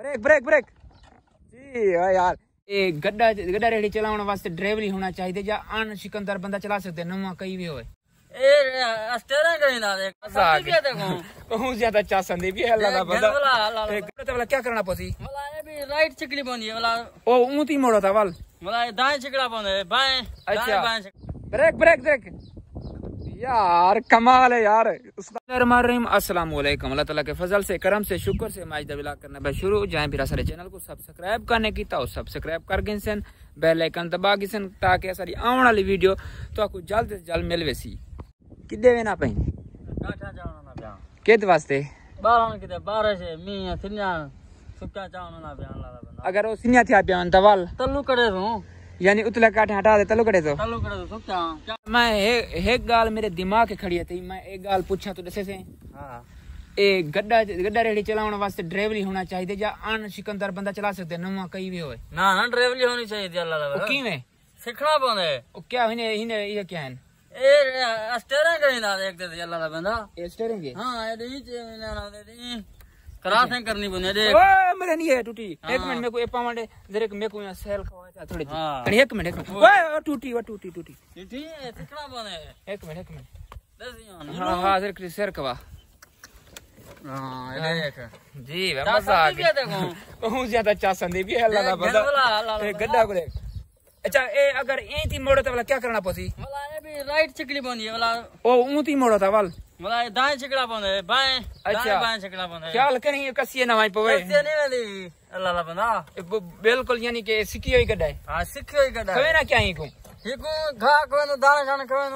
Break break break जी यार ये गड्ढा गड्ढा रेडी चलाने वास्ते ड्राइवर ही होना चाहिए या अन सिकंदर बंदा चला सकते नवा कहीं भी होए ए स्टीयरिंग कहीं ना देख सब देखो बहुत ज्यादा चासंदी भी है अल्लाह बंदा वाला क्या करना पसी वाला ये भी राइट चिकली बंदी है वाला ओ ऊंटी मोड़ो था वाल वाला दाएं चिकड़ा बंद है बाएं अच्छा बाएं ब्रेक ब्रेक ब्रेक यार कमाल है यार। अस्सलाम वालेकुम, अल्लाह ताला के फजल से करम से शुक्र से माजदा विला करना बे शुरू जाए फिर सारे चैनल को सब्सक्राइब करने की तो सब्सक्राइब कर गिनसन बेल आइकन दबा गिसन ताकि सारी आने वाली वीडियो तो आपको जल्द से जल्द मिल वेसी किदे वे ना पई काठा जाना ना बया केद वास्ते बारन किते बारह से मी सिन्या सुक्का जाना ना बया अल्लाह अगर वो सिन्या थी आप दवाल तल्लू करे हूं यानी उतला काठे हटा दे तल्लू करे तो सुक्का मैं एक गाल मेरे दिमाग के खड़ी थी मैं एक गाल पूछा तो दसे से हां ए गड्ढा गड्ढा रेडी चलाने वास्ते ड्राइवर ही होना चाहिए या अन सिकंदर बंदा चला सकते नवा कहीं भी होए ना ना ड्राइवर होनी चाहिए अल्लाह ओ की में सीखना पड़े ओ क्या इने इने ये क्या है ए स्टीयरिंग कहीं ना देख दे अल्लाह बंदा स्टीयरिंग है हां ये नीचे ना दे क्रॉसिंग करनी बने देख ओए मेरे नहीं है टूटी एक मिनट मेरे को ए पावंडे जरे मेरे को यहां सेल खवा थोड़ी सी एक मिनट ओए टूटी वो टूटी टूटी टूटी सीखना पड़े एक मिनट दस हां हां जरे सेर खवा हां ये देख जी मजा आ गया देखो बहुत ज्यादा चासंदी भी है अल्लाह का बंदा ए गड्ढा को देख अच्छा ए अगर एंती मोड़ो तो वाला क्या करना पसी वाला ये भी राइट चिकली बंदी है वाला ओ ऊंटी मोड़ो था वाल वाला दाएं चिकड़ा बंद है बाएं अच्छा बाएं चिकड़ा बंद है ख्याल करेंगे कसिए ना वहीं पवे कसिए नहीं वाली अल्लाह बंदा बिल्कुल यानी कि सिकी हुई गड्ढा है हां सिकी हुई गड्ढा खवे ना क्या ही को घा को दाना खाना खवे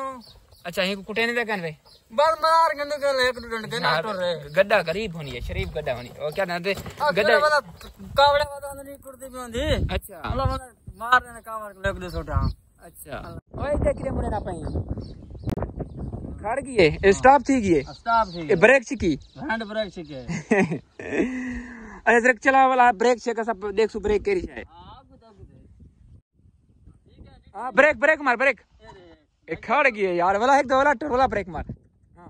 अच्छा ही कुटे नहीं देखन वे बस मार गंदे कर एक डंड के ना टोर रे गड्ढा गरीब होनी है शरीफ गड्ढा होनी और क्या ना दे गड्ढा वाला कावड़े वाला नहीं कुर्ती भी होंदी अच्छा अल्लाह बंदा मार देने कावड़ को लेके छोटा अच्छा ओए देख रे मुने ना पाई खड़ गई स्टॉप थी गई स्टॉप थी ए ब्रेक छिकी हैंड ब्रेक छिके अरे जरा चला वाला ब्रेक से का सब देख सु ब्रेक केरी है हां ब्रेक ब्रेक मार ब्रेक ए खड़ गई यार वाला एक दो वाला टोर वाला ब्रेक मार हां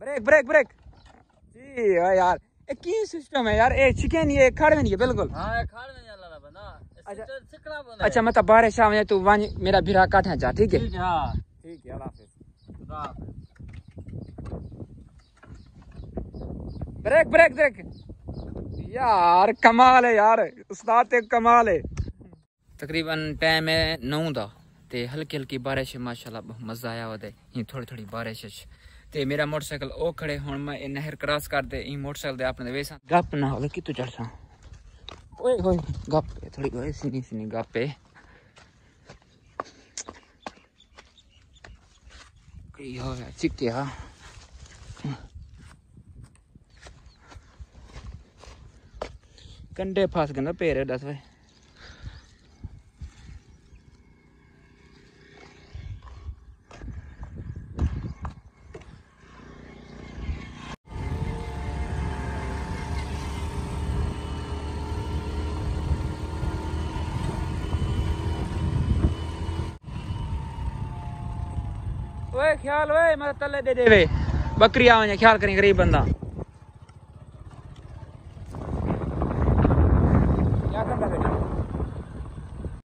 ब्रेक ब्रेक ब्रेक जी यार ए की सिस्टम है यार ए चिकन ये खड़ में नहीं है बिल्कुल हां खड़ में नहीं अल्लाह बंदा सिकड़ा बंदा अच्छा मतलब बारिश आ तू वानी मेरा भिरा काठा जा ठीक है हां ठीक है अल्लाह हाफिज ब्रेक ब्रेक ब्रेक यार कमाल है यार उस्ताद ते कमाल है तकरीबन टाइम है 9 दा ते हल्की हल्की बारिश है माशाल्लाह मजा आया वदे ही थोड़ी थोड़ी बारिश है ते मेरा मोटरसाइकिल ओ खड़े हुन मैं नहर क्रॉस कर दे ई मोटरसाइकिल दे अपने वेसा गप ना होले कि तू चढ़सा ओए ओए गप थोड़ी ओए सीनी सीनी गप है यो चिकिया कंडे फंस गए ना पैर दस भाई ओए ख्याल ओए मैं तले दे देवे बकरी आवे ख्याल करें गरीब बंदा